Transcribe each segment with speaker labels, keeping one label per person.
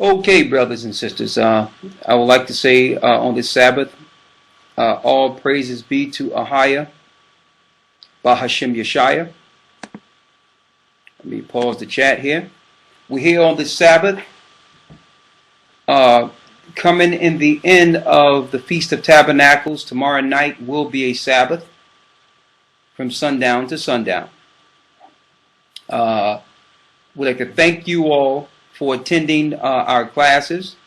Speaker 1: Okay, brothers and sisters, I would like to say on this Sabbath, all praises be to AHAYAH, Bahashem Yeshaya. Let me pause the chat here. We're here on this Sabbath, coming in the end of the Feast of Tabernacles. Tomorrow night will be a Sabbath from sundown to sundown. We'd like to thank you all for attending our classes.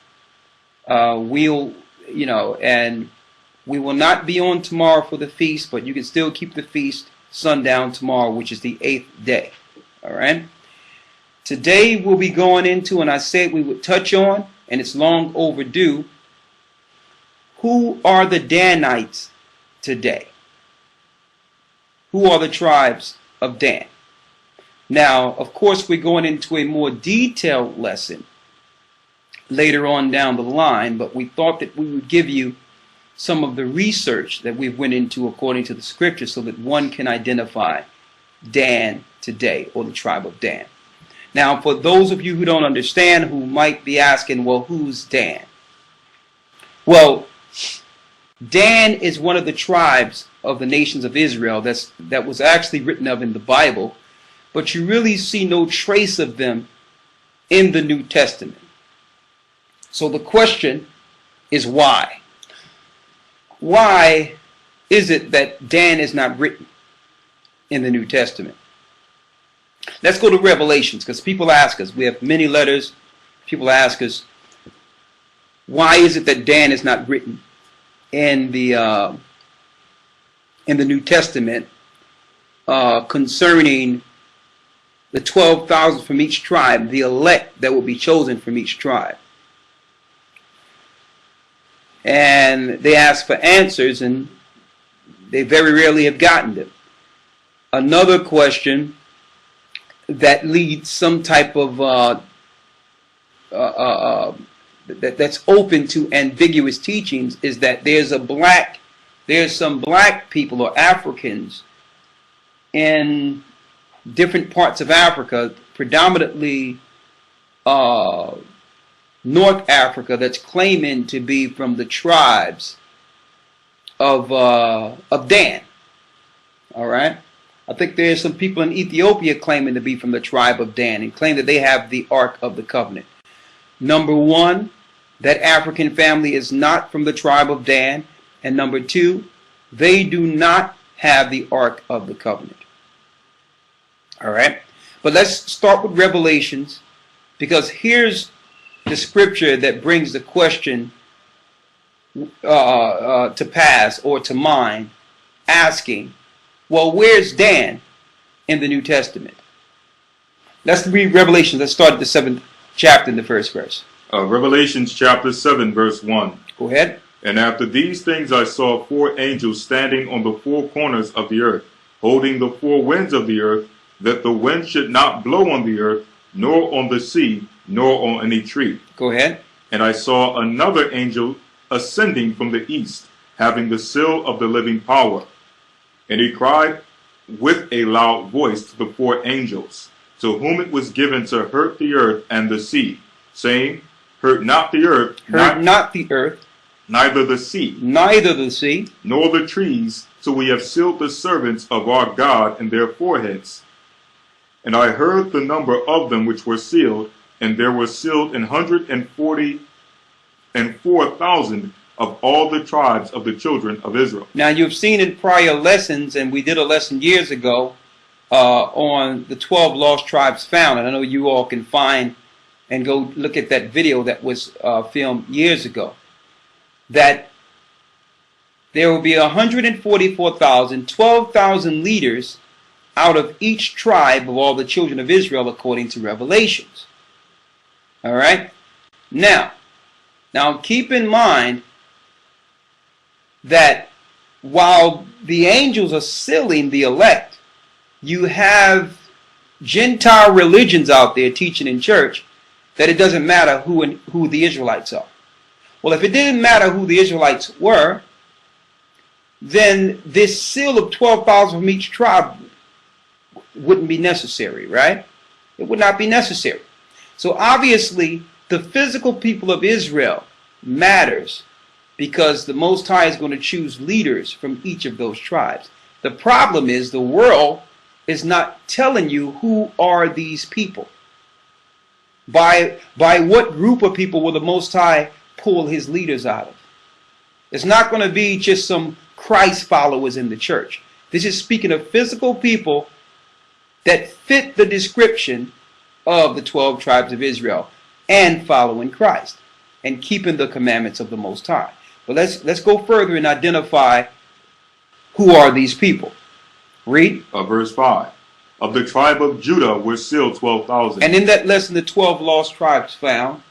Speaker 1: And we will not be on tomorrow for the feast, but you can still keep the feast sundown tomorrow, which is the 8th day. All right. Today we'll be going into, and I said we would touch on, and it's long overdue, who are the Danites today? Who are the tribes of Dan? Now, of course, we're going into a more detailed lesson later on down the line, but we thought that we would give you some of the research that we went into according to the scripture so that one can identify Dan today, or the tribe of Dan. Now, for those of you who don't understand, who might be asking, well, who's Dan? Well, Dan is one of the tribes of the nations of Israel that was actually written of in the Bible, but you really see no trace of them in the New Testament. So the question is why? Why is it that Dan is not written in the New Testament? Let's go to Revelations, because people ask us. We have many letters. People ask us, why is it that Dan is not written in the New Testament concerning the 12,000 from each tribe, the elect that will be chosen from each tribe? And they ask for answers, and they very rarely have gotten them. Another question that leads some type of that's open to ambiguous teachings is that there's some black people or Africans in different parts of Africa, predominantly North Africa, that's claiming to be from the tribes of Dan. All right. I think there's some people in Ethiopia claiming to be from the tribe of Dan and claim that they have the Ark of the Covenant. Number one, that African family is not from the tribe of Dan. And number two, they do not have the Ark of the Covenant. All right. But let's start with Revelations, because here's the scripture that brings the question to pass or to mind, asking, well, where's Dan in the New Testament? Let's read Revelation. Let's start at the 7th chapter in the first verse.
Speaker 2: Revelations chapter 7, verse 1.
Speaker 1: Go ahead.
Speaker 2: And after these things I saw 4 angels standing on the 4 corners of the earth, holding the 4 winds of the earth, that the wind should not blow on the earth, nor on the sea, nor on any tree.
Speaker 1: Go ahead.
Speaker 2: And I saw another angel ascending from the east, having the seal of the living power. And he cried with a loud voice to the 4 angels, to whom it was given to hurt the earth and the sea, saying, hurt not the earth, neither the sea, nor the trees, till we have sealed the servants of our God in their foreheads. And I heard the number of them which were sealed, and there were sealed 144,000 of all the tribes of the children of Israel.
Speaker 1: Now, you've seen in prior lessons, and we did a lesson years ago on the 12 lost tribes found. And I know you all can find and go look at that video that was filmed years ago, that there will be 144,000, 12,000 leaders out of each tribe of all the children of Israel, according to Revelations. All right. Now keep in mind that while the angels are sealing the elect, you have Gentile religions out there teaching in church that it doesn't matter who the Israelites are. Well, if it didn't matter who the Israelites were, then this seal of 12,000 from each tribe wouldn't be necessary, right? It would not be necessary. So obviously, The physical people of Israel matters because the Most High is going to choose leaders from each of those tribes. The problem is the world is not telling you who are these people. By what group of people will the Most High pull his leaders out of? It's not going to be just some Christ followers in the church. This is speaking of physical people that fit the description of the 12 tribes of Israel and following Christ and keeping the commandments of the Most High. But let's go further and identify who are these people. Read.
Speaker 2: Verse 5. Of the tribe of Judah were still 12,000.
Speaker 1: And in that lesson, the 12 lost tribes found,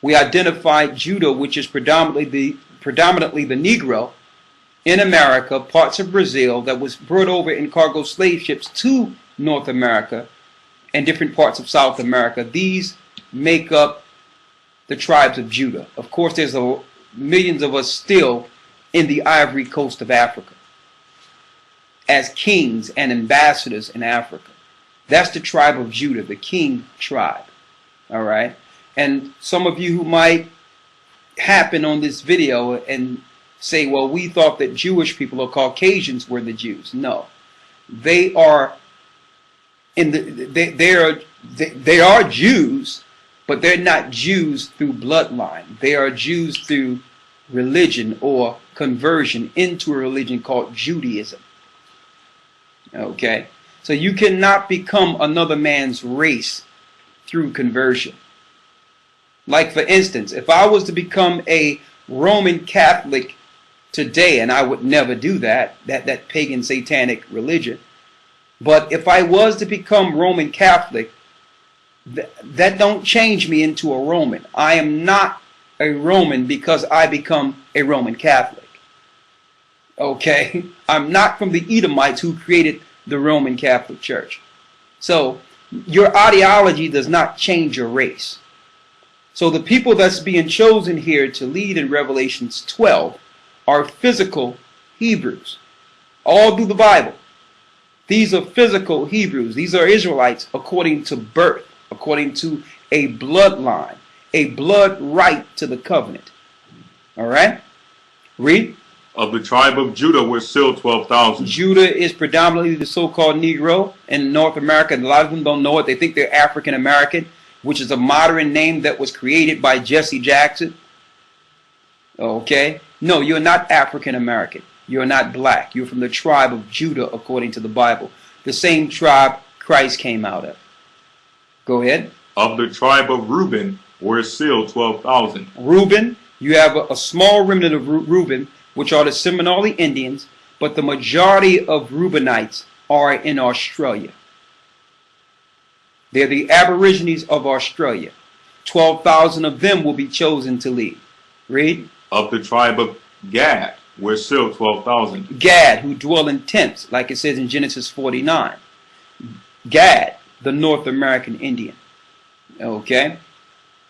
Speaker 1: we identified Judah, which is predominantly the Negro in America, parts of Brazil, that was brought over in cargo slave ships to North America and different parts of South America. These make up the tribes of Judah. Of course, there's millions of us still in the Ivory Coast of Africa as kings and ambassadors in Africa. That's the tribe of Judah, the king tribe. All right. And some of you who might happen on this video and say, well, we thought that Jewish people or Caucasians were the Jews. No, they are they are Jews, but they're not Jews through bloodline. They are Jews through religion or conversion into a religion called Judaism. Okay, so you cannot become another man's race through conversion. Like, for instance, if I was to become a Roman Catholic today, and I would never do that pagan satanic religion, but if I was to become Roman Catholic, that don't change me into a Roman. I am not a Roman because I become a Roman Catholic. Okay? I'm not from the Edomites who created the Roman Catholic Church. So your ideology does not change your race. So the people that's being chosen here to lead in Revelations 12 are physical Hebrews. All through the Bible. These are physical Hebrews. These are Israelites according to birth, according to a bloodline, a blood right to the covenant. All right? Read.
Speaker 2: Of the tribe of Judah were still 12,000.
Speaker 1: Judah is predominantly the so-called Negro in North America. And a lot of them don't know it. They think they're African American, which is a modern name that was created by Jesse Jackson. Okay? No, you're not African American. You're not black. You're from the tribe of Judah according to the Bible. The same tribe Christ came out of. Go ahead.
Speaker 2: Of the tribe of Reuben were still 12,000.
Speaker 1: Reuben, you have a small remnant of Reuben, which are the Seminole Indians, but the majority of Reubenites are in Australia. They're the Aborigines of Australia. 12,000 of them will be chosen to lead. Read.
Speaker 2: Of the tribe of Gad were still 12,000.
Speaker 1: Gad, who dwell in tents, like it says in Genesis 49. Gad, the North American Indian. Okay?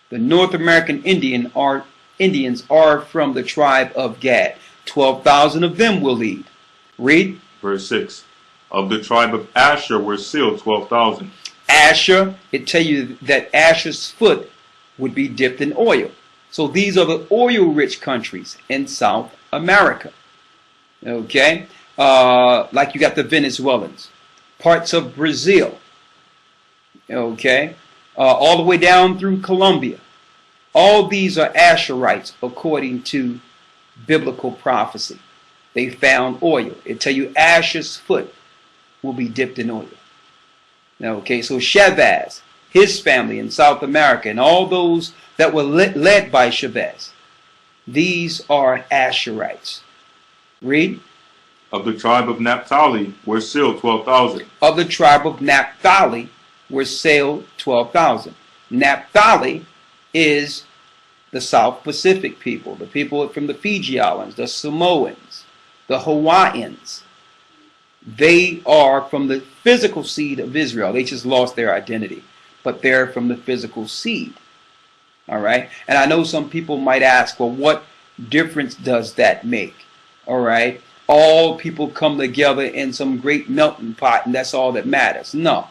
Speaker 1: The North American Indians are from the tribe of Gad. 12,000 of them will lead. Read.
Speaker 2: Verse 6. Of the tribe of Asher were still 12,000.
Speaker 1: Asher, it tell you that Asher's foot would be dipped in oil. So these are the oil-rich countries in South America. Okay? Like you got the Venezuelans. Parts of Brazil. Okay? All the way down through Colombia. All these are Asherites according to biblical prophecy. They found oil. It tell you Asher's foot will be dipped in oil. Okay, so Chavez, his family in South America, and all those that were led by Chavez, these are Asherites. Read.
Speaker 2: Of the tribe of Naphtali were still 12,000.
Speaker 1: Of the tribe of Naphtali were still 12,000. Naphtali is the South Pacific people, the people from the Fiji Islands, the Samoans, the Hawaiians. They are from the physical seed of Israel. They just lost their identity, but they're from the physical seed. All right? And I know some people might ask, well, what difference does that make? All right? All people come together in some great melting pot, and that's all that matters. No,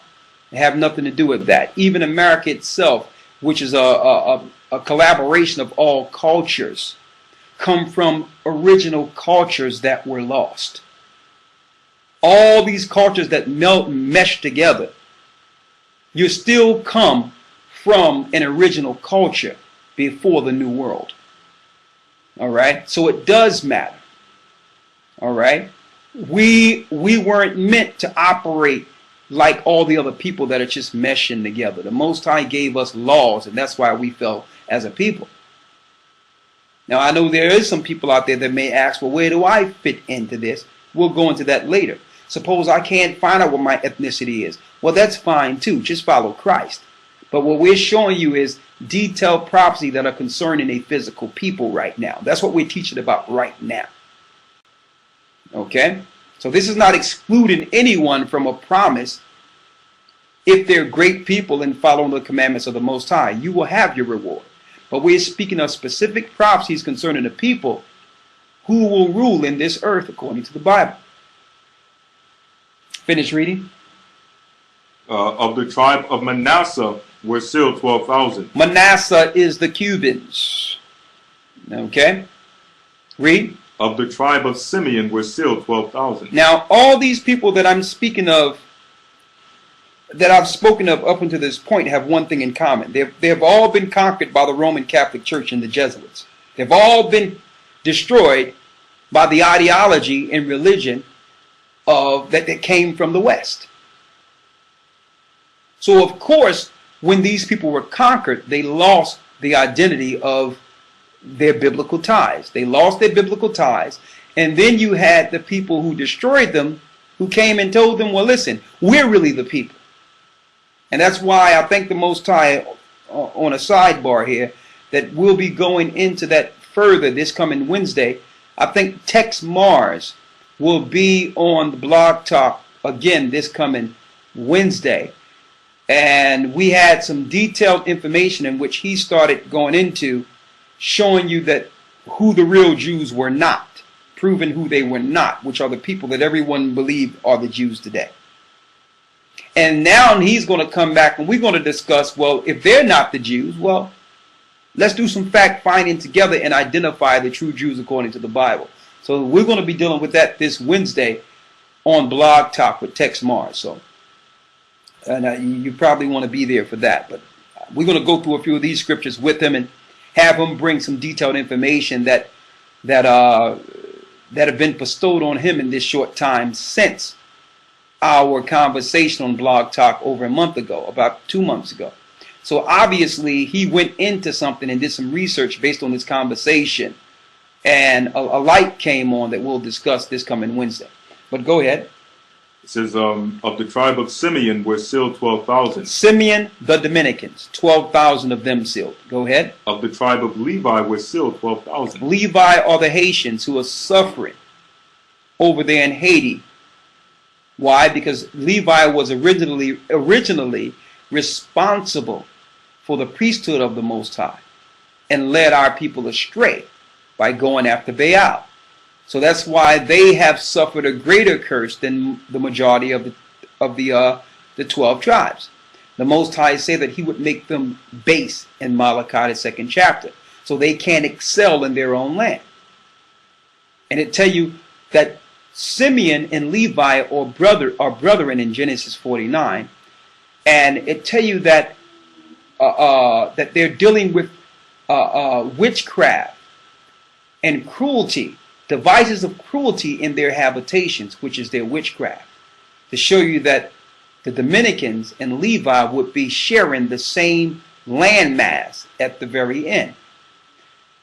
Speaker 1: it have nothing to do with that. Even America itself, which is a a collaboration of all cultures, come from original cultures that were lost. All these cultures that melt and mesh together, you still come from an original culture before the New World. All right? So it does matter. All right? We weren't meant to operate like all the other people that are just meshing together. The Most High gave us laws, and that's why we fell as a people. Now, I know there is some people out there that may ask, well, where do I fit into this? We'll go into that later. Suppose I can't find out what my ethnicity is. Well, that's fine too. Just follow Christ. But what we're showing you is detailed prophecy that are concerning a physical people right now. That's what we're teaching about right now. Okay? So this is not excluding anyone from a promise. If they're great people and following the commandments of the Most High, you will have your reward. But we're speaking of specific prophecies concerning the people who will rule in this earth according to the Bible. Finish reading.
Speaker 2: Of the tribe of Manasseh were sealed 12,000.
Speaker 1: Manasseh is the Cubans. Okay? Read.
Speaker 2: Of the tribe of Simeon were sealed 12,000.
Speaker 1: Now, all these people that I'm speaking of, that I've spoken of up until this point, have one thing in common. They've all been conquered by the Roman Catholic Church and the Jesuits. They've all been destroyed by the ideology and religion that came from the West. So, of course, when these people were conquered, they lost the identity of their biblical ties. They lost their biblical ties. And then you had the people who destroyed them, who came and told them, well, listen, we're really the people. And that's why I thank the Most High, on a sidebar here, that we'll be going into that further this coming Wednesday. I think Tex Mars will be on the Blog Talk again this coming Wednesday. And we had some detailed information in which he started going into, showing you that who the real Jews were not, proving who they were not, which are the people that everyone believed are the Jews today. And now he's going to come back and we're going to discuss, well, if they're not the Jews, well, let's do some fact finding together and identify the true Jews according to the Bible. So we're going to be dealing with that this Wednesday on Blog Talk with Tex Mars. So you probably want to be there for that. But we're going to go through a few of these scriptures with him and have him bring some detailed information that have been bestowed on him in this short time since our conversation on Blog Talk over a month ago, about 2 months ago. So obviously he went into something and did some research based on this conversation, and a light came on that we'll discuss this coming Wednesday. But go ahead.
Speaker 2: It says, of the tribe of Simeon were sealed 12,000.
Speaker 1: Simeon, the Dominicans, 12,000 of them sealed. Go ahead.
Speaker 2: Of the tribe of Levi were sealed 12,000.
Speaker 1: Levi are the Haitians who are suffering over there in Haiti. Why? Because Levi was originally responsible for the priesthood of the Most High and led our people astray by going after Baal. So that's why they have suffered a greater curse than the majority of the 12 tribes. The Most High said that he would make them base in Malachi, the 2nd chapter, so they can't excel in their own land. And it tell you that Simeon and Levi are brethren in Genesis 49, and it tell you that that they're dealing with witchcraft and cruelty, devices of cruelty in their habitations, which is their witchcraft, to show you that the Dominicans and Levi would be sharing the same landmass at the very end.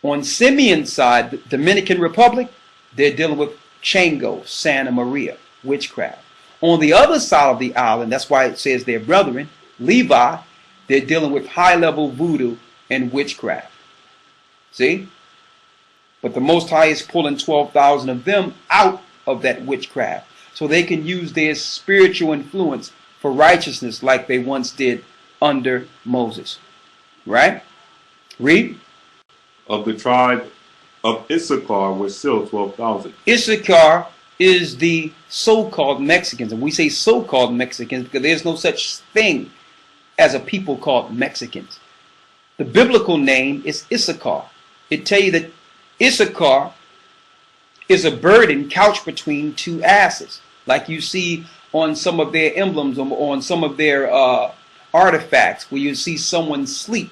Speaker 1: On Simeon's side, the Dominican Republic, they're dealing with Chango, Santa Maria, witchcraft. On the other side of the island, that's why it says they're brethren, Levi, they're dealing with high-level voodoo and witchcraft. See? But the Most High is pulling 12,000 of them out of that witchcraft so they can use their spiritual influence for righteousness like they once did under Moses. Right? Read.
Speaker 2: Of the tribe of Issachar were sealed 12,000.
Speaker 1: Issachar is the so-called Mexicans. And we say so-called Mexicans because there's no such thing as a people called Mexicans. The biblical name is Issachar. It tells you that Issachar is a burden couched between two asses, like you see on some of their emblems, on some of their artifacts, where you see someone sleep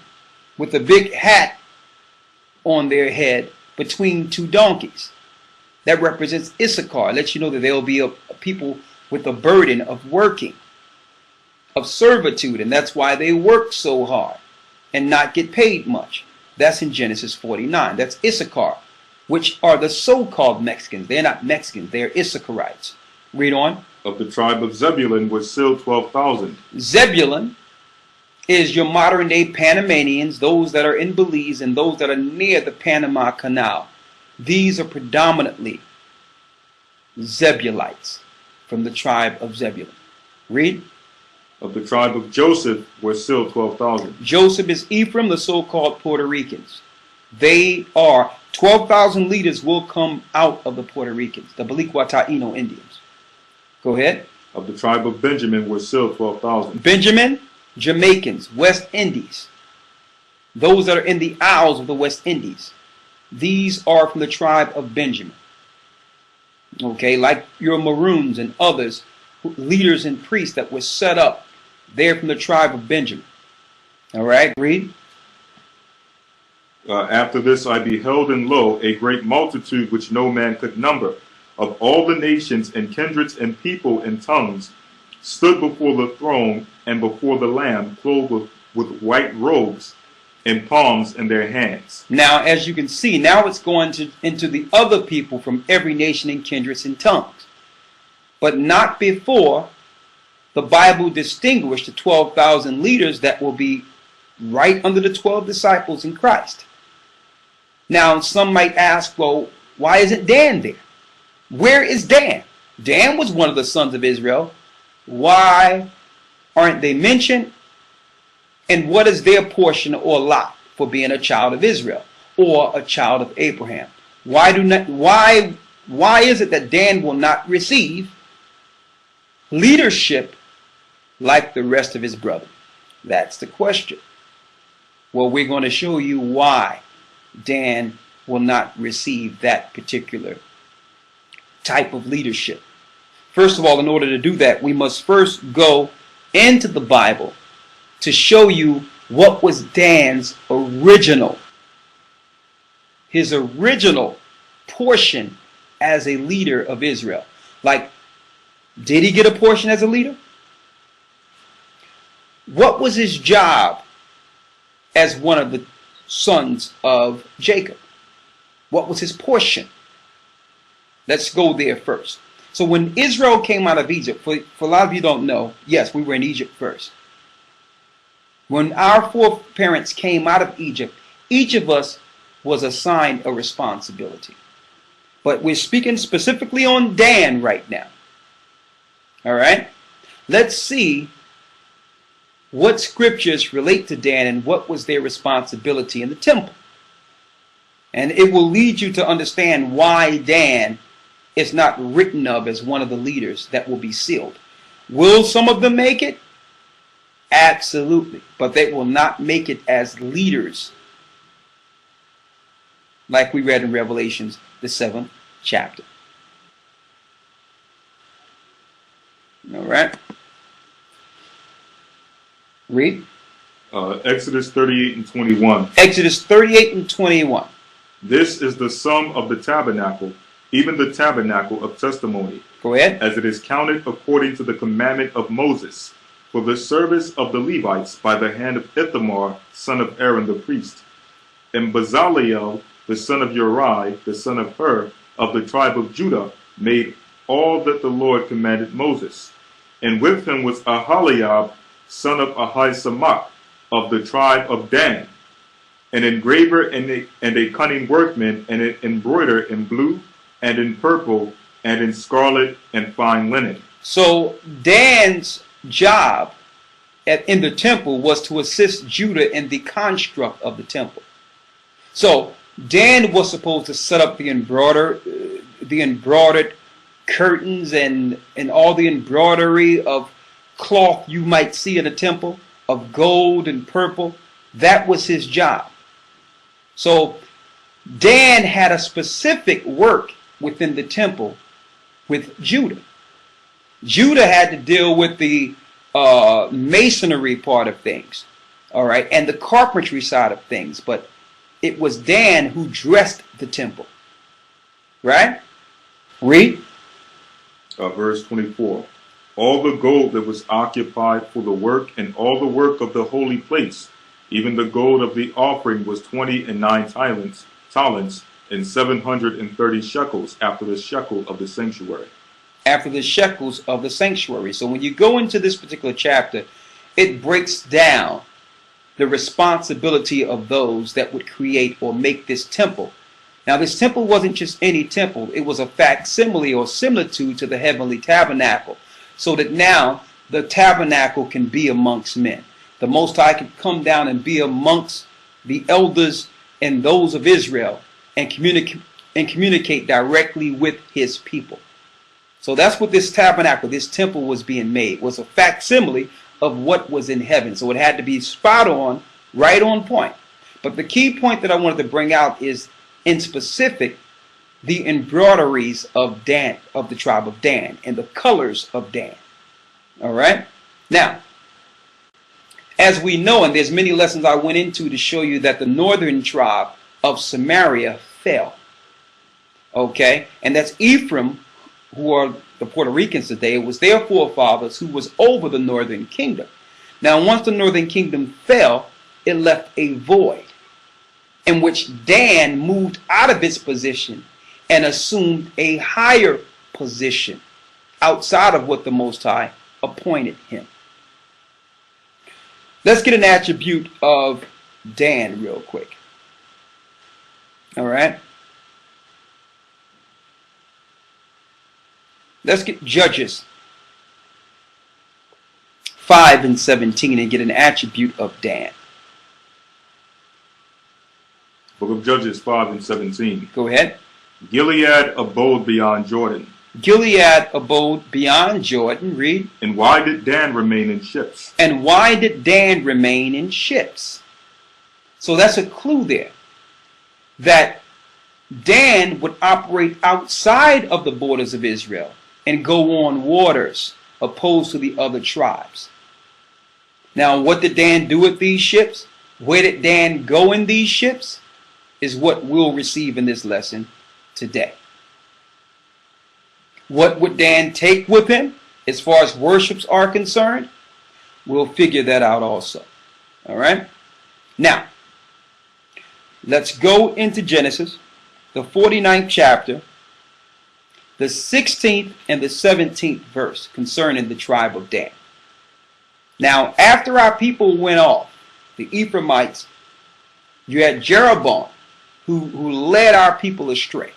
Speaker 1: with a big hat on their head between two donkeys. That represents Issachar. It lets you know that there will be a people with a burden of working, of servitude, and that's why they work so hard and not get paid much. That's in Genesis 49. That's Issachar, which are the so-called Mexicans. They're not Mexicans, they're Issacharites. Read on.
Speaker 2: Of the tribe of Zebulun was still 12,000.
Speaker 1: Zebulun is your modern-day Panamanians, those that are in Belize and those that are near the Panama Canal. These are predominantly Zebulites from the tribe of Zebulun. Read.
Speaker 2: Of the tribe of Joseph were still 12,000.
Speaker 1: Joseph is Ephraim, the so-called Puerto Ricans. They are 12,000 leaders will come out of the Puerto Ricans, the Balikwa Taino Indians. Go ahead.
Speaker 2: Of the tribe of Benjamin were still 12,000.
Speaker 1: Benjamin, Jamaicans, West Indies. Those that are in the Isles of the West Indies. These are from the tribe of Benjamin. Okay, like your Maroons and others, leaders and priests that were set up, they're from the tribe of Benjamin. All right, read.
Speaker 2: After this I beheld, and lo, a great multitude which no man could number, of all the nations and kindreds and people and tongues, stood before the throne and before the Lamb, clothed with white robes and palms in their hands.
Speaker 1: Now, as you can see, now it's going into the other people from every nation and kindreds and tongues. But not before the Bible distinguished the 12,000 leaders that will be right under the 12 disciples in Christ. Now, some might ask, well, why isn't Dan there? Where is Dan? Dan was one of the sons of Israel. Why aren't they mentioned? And what is their portion or lot for being a child of Israel or a child of Abraham? Why is it that Dan will not receive leadership like the rest of his brother? That's the question. Well, we're going to show you why Dan will not receive that particular type of leadership. First of all, in order to do that, we must first go into the Bible to show you what was Dan's original, his original portion as a leader of Israel. Like, did he get a portion as a leader? What was his job as one of the sons of Jacob? What was his portion? Let's go there first. So when Israel came out of Egypt, for a lot of you don't know, yes, we were in Egypt first. When our foreparents came out of Egypt, each of us was assigned a responsibility. But we're speaking specifically on Dan right now. All right? Let's see what scriptures relate to Dan and what was their responsibility in the temple. And it will lead you to understand why Dan is not written of as one of the leaders that will be sealed. Will some of them make it? Absolutely. But they will not make it as leaders, like we read in Revelations, the 7th chapter. All right. Read.
Speaker 2: Exodus 38 and 21.
Speaker 1: Exodus 38 and 21.
Speaker 2: This is the sum of the tabernacle, even the tabernacle of testimony.
Speaker 1: Go ahead.
Speaker 2: As it is counted according to the commandment of Moses, for the service of the Levites by the hand of Ithamar, son of Aaron the priest. And Bezaleel, the son of Uri, the son of Hur, of the tribe of Judah, made all that the Lord commanded Moses. And with him was AHAYAH, son of Ahisamach, of the tribe of Dan, an engraver and a cunning workman, and an embroider in blue, and in purple, and in scarlet, and fine linen.
Speaker 1: So Dan's job in the temple was to assist Judah in the construct of the temple. So Dan was supposed to set up the embroidered curtains and all the embroidery of cloth you might see in a temple, of gold and purple. That was his job. So Dan had a specific work within the temple with Judah. Judah had to deal with the masonry part of things, all right, and the carpentry side of things. But it was Dan who dressed the temple, right? Read.
Speaker 2: Verse 24. All the gold that was occupied for the work and all the work of the holy place, even the gold of the offering, was 29 talents and 730 shekels after the shekel of the sanctuary.
Speaker 1: After the shekels of the sanctuary. So when you go into this particular chapter, it breaks down the responsibility of those that would create or make this temple. Now, this temple wasn't just any temple. It was a facsimile or similitude to the heavenly tabernacle, so that now the tabernacle can be amongst men. The Most High can come down and be amongst the elders and those of Israel and communicate directly with his people. So that's what this tabernacle, this temple was being made, was a facsimile of what was in heaven. So it had to be spot on, right on point. But the key point that I wanted to bring out is, in specific, the embroideries of Dan, of the tribe of Dan, and the colors of Dan. All right? Now, as we know, and there's many lessons I went into to show you that the northern tribe of Samaria fell. Okay? And that's Ephraim, who are the Puerto Ricans today. It was their forefathers who was over the northern kingdom. Now, once the northern kingdom fell, it left a void in which Dan moved out of his position and assumed a higher position outside of what the Most High appointed him. Let's get an attribute of Dan real quick. All right. Let's get Judges 5 and 17 and get an attribute of Dan.
Speaker 2: Book of Judges 5 and 17.
Speaker 1: Go ahead.
Speaker 2: Gilead abode beyond Jordan.
Speaker 1: Gilead abode beyond Jordan. Read.
Speaker 2: And why did Dan remain in ships?
Speaker 1: And why did Dan remain in ships? So that's a clue there, that Dan would operate outside of the borders of Israel and go on waters, opposed to the other tribes. Now, what did Dan do with these ships? Where did Dan go in these ships? Is what we'll receive in this lesson today. What would Dan take with him as far as worships are concerned? We'll figure that out also. All right? Now, let's go into Genesis, the 49th chapter, the 16th and the 17th verse concerning the tribe of Dan. Now, after our people went off, the Ephraimites, you had Jeroboam, who led our people astray,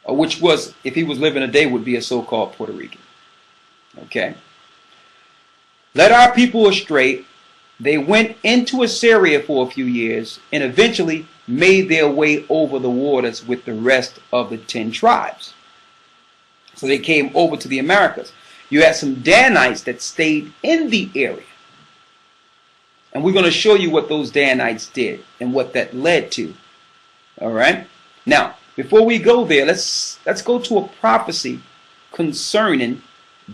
Speaker 1: which was, if he was living today, would be a so-called Puerto Rican. Okay? Led our people astray. They went into Assyria for a few years and eventually made their way over the waters with the rest of the 10 tribes. So they came over to the Americas. You had some Danites that stayed in the area. And we're going to show you what those Danites did and what that led to. All right? Now, before we go there, let's go to a prophecy concerning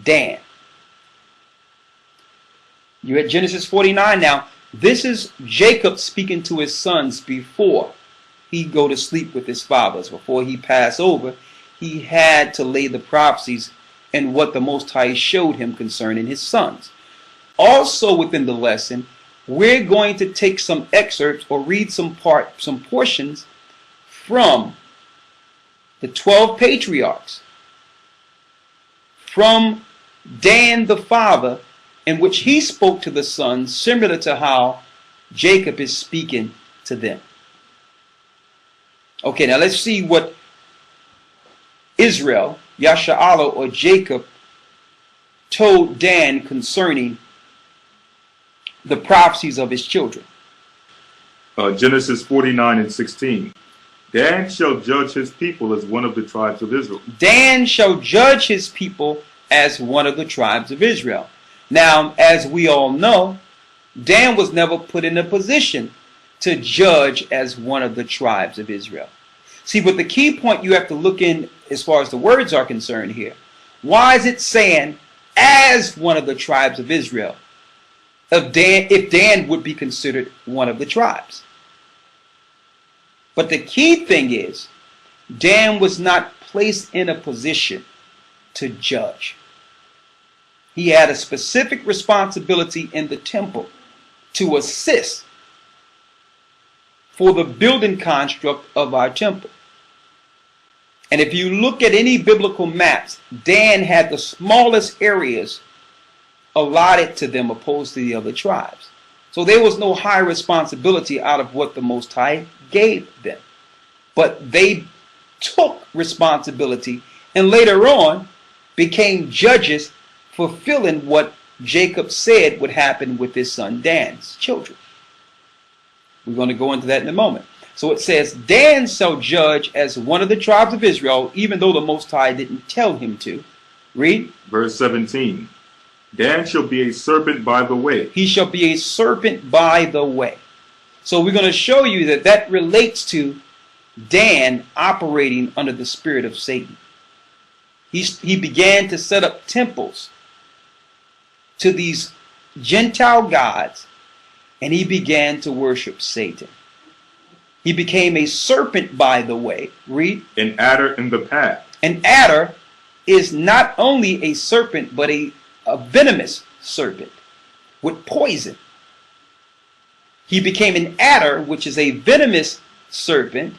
Speaker 1: Dan. You're at Genesis 49 now. This is Jacob speaking to his sons before he go to sleep with his fathers. Before he passed over, he had to lay the prophecies and what the Most High showed him concerning his sons. Also within the lesson, we're going to take some excerpts or read some portions from the 12 patriarchs, from Dan the father, in which he spoke to the sons, similar to how Jacob is speaking to them. Okay, now let's see what Israel, Yasha'Allah, or Jacob told Dan concerning the prophecies of his children.
Speaker 2: Genesis 49 and 16. Dan shall judge his people as one of the tribes of Israel.
Speaker 1: Dan shall judge his people as one of the tribes of Israel. Now, as we all know, Dan was never put in a position to judge as one of the tribes of Israel. See, but the key point you have to look in as far as the words are concerned here. Why is it saying as one of the tribes of Israel? If Dan would be considered one of the tribes. But the key thing is, Dan was not placed in a position to judge. He had a specific responsibility in the temple to assist for the building construct of our temple. And if you look at any biblical maps, Dan had the smallest areas allotted to them opposed to the other tribes. So there was no high responsibility out of what the Most High gave them. But they took responsibility and later on became judges, fulfilling what Jacob said would happen with his son Dan's children. We're going to go into that in a moment. So it says, Dan shall judge as one of the tribes of Israel, even though the Most High didn't tell him to. Read.
Speaker 2: Verse 17. Dan shall be a serpent by the way.
Speaker 1: He shall be a serpent by the way. So we're going to show you that that relates to Dan operating under the spirit of Satan. He began to set up temples to these Gentile gods, and he began to worship Satan. He became a serpent by the way. Read.
Speaker 2: An adder in the path.
Speaker 1: An adder is not only a serpent, but a venomous serpent with poison. He became an adder, which is a venomous serpent.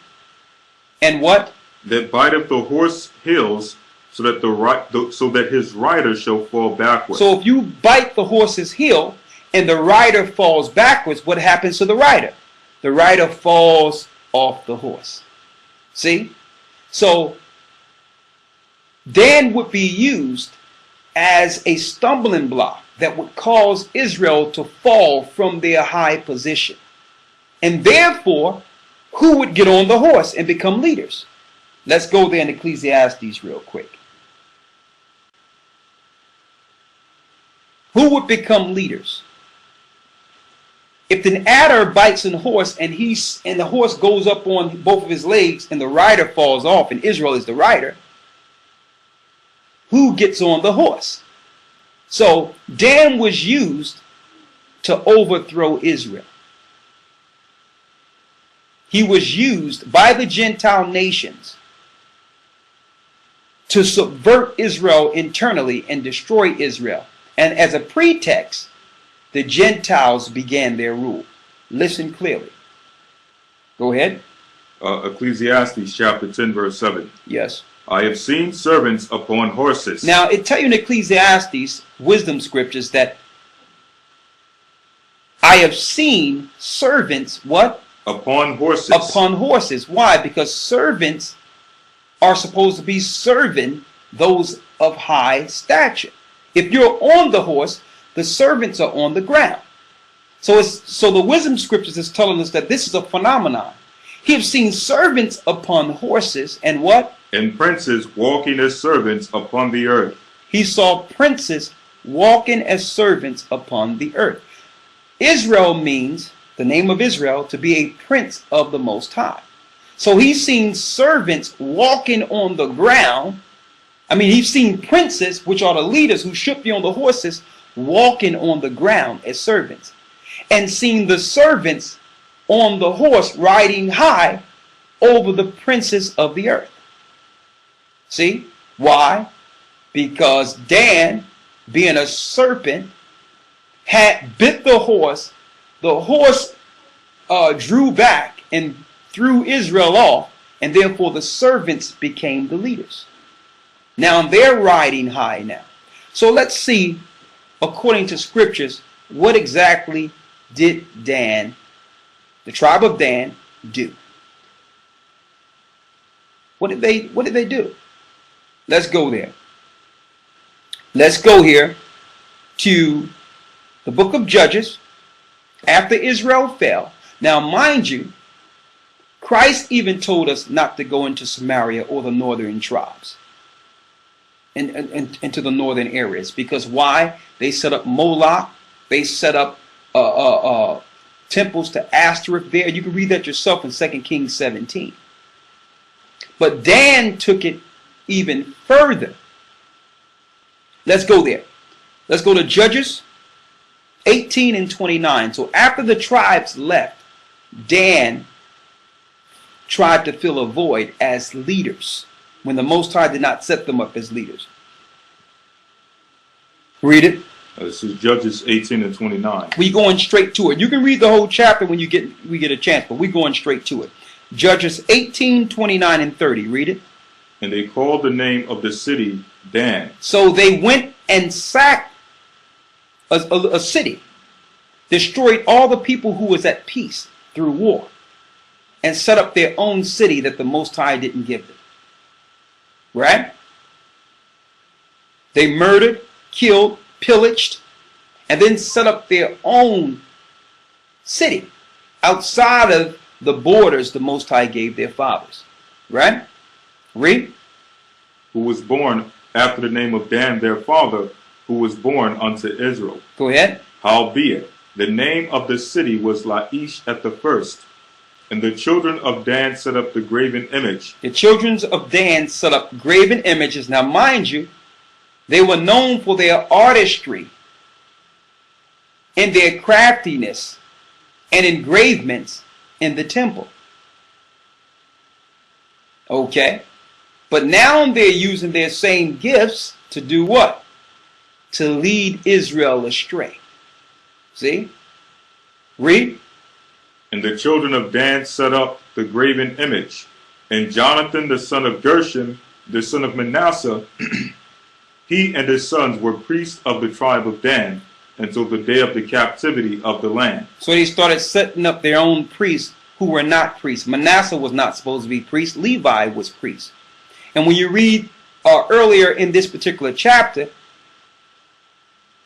Speaker 1: And what?
Speaker 2: That biteth the horse heels, so that his rider shall fall backwards.
Speaker 1: So if you bite the horse's heel and the rider falls backwards, what happens to the rider? The rider falls off the horse. See? So Dan would be used as a stumbling block that would cause Israel to fall from their high position. And therefore, who would get on the horse and become leaders? Let's go there in Ecclesiastes real quick. Who would become leaders? If an adder bites a horse and the horse goes up on both of his legs and the rider falls off, and Israel is the rider, who gets on the horse? So Dan was used to overthrow Israel. He was used by the Gentile nations to subvert Israel internally and destroy Israel. And as a pretext, the Gentiles began their rule. Listen clearly. Go ahead.
Speaker 2: Ecclesiastes chapter 10 verse 7.
Speaker 1: Yes.
Speaker 2: I have seen servants upon horses.
Speaker 1: Now it tells you in Ecclesiastes, wisdom scriptures, that I have seen servants, what?
Speaker 2: Upon horses.
Speaker 1: Upon horses. Why? Because servants are supposed to be serving those of high stature. If you're on the horse, the servants are on the ground. So the wisdom scriptures is telling us that this is a phenomenon. He have seen servants upon horses and what?
Speaker 2: And princes walking as servants upon the earth.
Speaker 1: He saw princes walking as servants upon the earth. Israel means, the name of Israel, to be a prince of the Most High. So he's seen servants walking on the ground. I mean, he's seen princes, which are the leaders who should be on the horses, walking on the ground as servants. And seen the servants on the horse riding high over the princes of the earth. See? Why? Because Dan, being a serpent, had bit the horse. The horse drew back and threw Israel off, and therefore the servants became the leaders. Now they're riding high now. So let's see, according to scriptures, what exactly did Dan, the tribe of Dan, do? What did they do? Let's go there. Let's go here to the book of Judges after Israel fell. Now, mind you, Christ even told us not to go into Samaria or the northern tribes and into the northern areas. Because why? They set up Moloch. They set up temples to Ashtoreth there. You can read that yourself in 2 Kings 17. But Dan took it even further. Let's go there. Let's go to Judges 18 and 29. So after the tribes left, Dan tried to fill a void as leaders when the Most High did not set them up as leaders. Read it.
Speaker 2: This is Judges 18 and 29.
Speaker 1: We're going straight to it. You can read the whole chapter when we get a chance, but we're going straight to it. Judges 18, 29 and 30. Read it.
Speaker 2: And they called the name of the city Dan.
Speaker 1: So they went and sacked a city, destroyed all the people who was at peace through war, and set up their own city that the Most High didn't give them. Right? They murdered, killed, pillaged, and then set up their own city outside of the borders the Most High gave their fathers. Right? Read.
Speaker 2: Who was born after the name of Dan their father, who was born unto Israel.
Speaker 1: Go ahead.
Speaker 2: Howbeit, the name of the city was Laish at the first. And the children of Dan set up the graven image.
Speaker 1: The children of Dan set up graven images. Now mind you, they were known for their artistry and their craftiness and engravements in the temple. Okay? But now they're using their same gifts to do what? To lead Israel astray. See? Read.
Speaker 2: And the children of Dan set up the graven image. And Jonathan the son of Gershom, the son of Manasseh, he and his sons were priests of the tribe of Dan until the day of the captivity of the land.
Speaker 1: So they started setting up their own priests who were not priests. Manasseh was not supposed to be priest. Levi was priest. And when you read earlier in this particular chapter,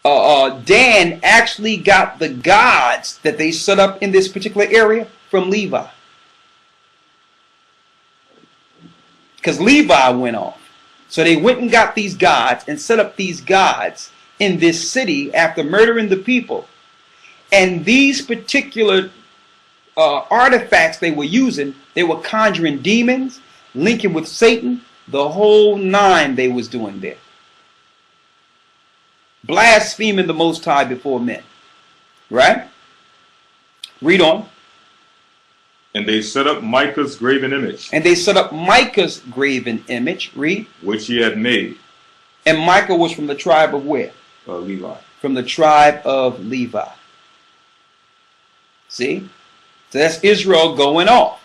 Speaker 1: Dan actually got the gods that they set up in this particular area from Levi. Because Levi went off. So they went and got these gods and set up these gods in this city after murdering the people. And these particular artifacts they were using, they were conjuring demons, linking with Satan, the whole nine they was doing there. Blaspheming the Most High before men. Right? Read on.
Speaker 2: And they set up Micah's graven image.
Speaker 1: And they set up Micah's graven image. Read.
Speaker 2: Which he had made.
Speaker 1: And Micah was from the tribe of where?
Speaker 2: Levi.
Speaker 1: From the tribe of Levi. See? So that's Israel going off.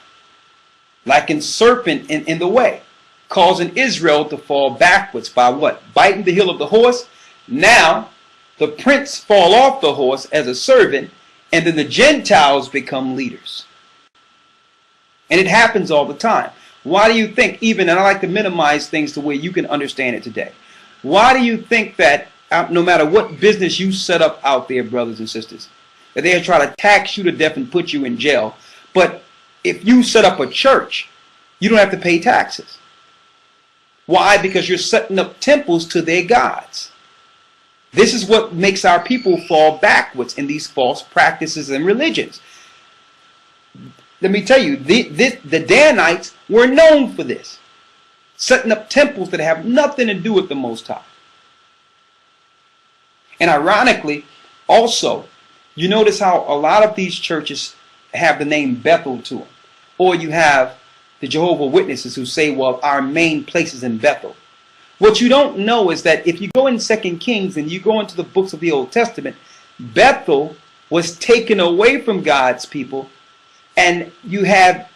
Speaker 1: Like in Serpent in the way. Causing Israel to fall backwards by what? Biting the heel of the horse. Now, the prince fall off the horse as a servant, and then the Gentiles become leaders. And it happens all the time. Why do you think, even, and I like to minimize things the way you can understand it today. Why do you think that no matter what business you set up out there, brothers and sisters, that they'll try to tax you to death and put you in jail, but if you set up a church, you don't have to pay taxes? Why? Because you're setting up temples to their gods. This is what makes our people fall backwards in these false practices and religions. Let me tell you, the Danites were known for this. Setting up temples that have nothing to do with the Most High. And ironically, also, you notice how a lot of these churches have the name Bethel to them. Or you have the Jehovah's Witnesses who say, well, our main place is in Bethel. What you don't know is that if you go in 2 Kings and you go into the books of the Old Testament, Bethel was taken away from God's people, and you have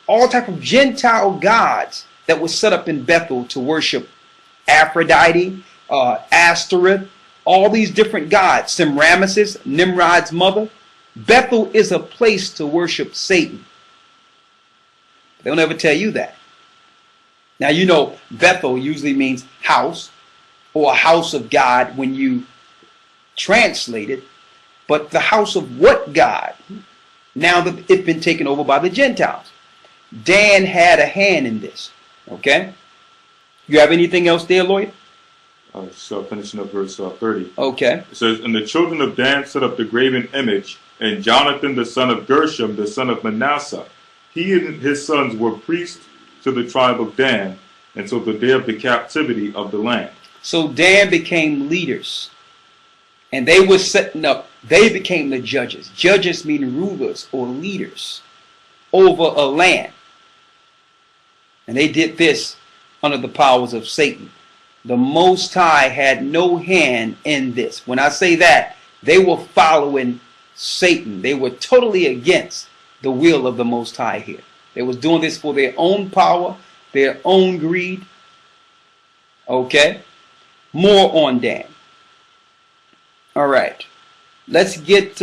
Speaker 1: all type of Gentile gods that were set up in Bethel to worship Aphrodite, Ashtoreth, all these different gods, Semiramis, Nimrod's mother. Bethel is a place to worship Satan. They'll never tell you that. Now, you know, Bethel usually means house or a house of God when you translate it. But the house of what God? Now that it's been taken over by the Gentiles. Dan had a hand in this. Okay? You have anything else there, Lloyd?
Speaker 2: So finishing up verse 30.
Speaker 1: Okay.
Speaker 2: It says, "And the children of Dan set up the graven image, and Jonathan the son of Gershom, the son of Manasseh, he and his sons were priests to the tribe of Dan until the day of the captivity of the land."
Speaker 1: So Dan became leaders. And they were setting up, they became the judges. Judges mean rulers or leaders over a land. And they did this under the powers of Satan. The Most High had no hand in this. When I say that, they were following Satan. They were totally against the will of the Most High here. They was doing this for their own power, their own greed. Okay? More on Dan. All right. Let's get,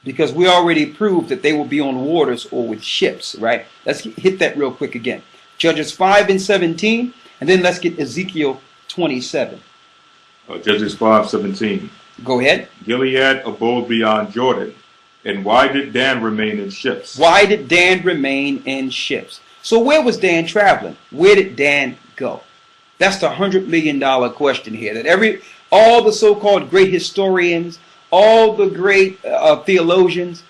Speaker 1: because we already proved that they will be on waters or with ships, right? Let's hit that real quick again. Judges 5 and 17, and then let's get Ezekiel 27.
Speaker 2: Judges 5:17.
Speaker 1: Go ahead.
Speaker 2: Gilead abode beyond Jordan. And why did Dan remain in ships?
Speaker 1: Why did Dan remain in ships? So where was Dan traveling? Where did Dan go? That's the $100 million question here. That all the so-called great historians, all the great theologians,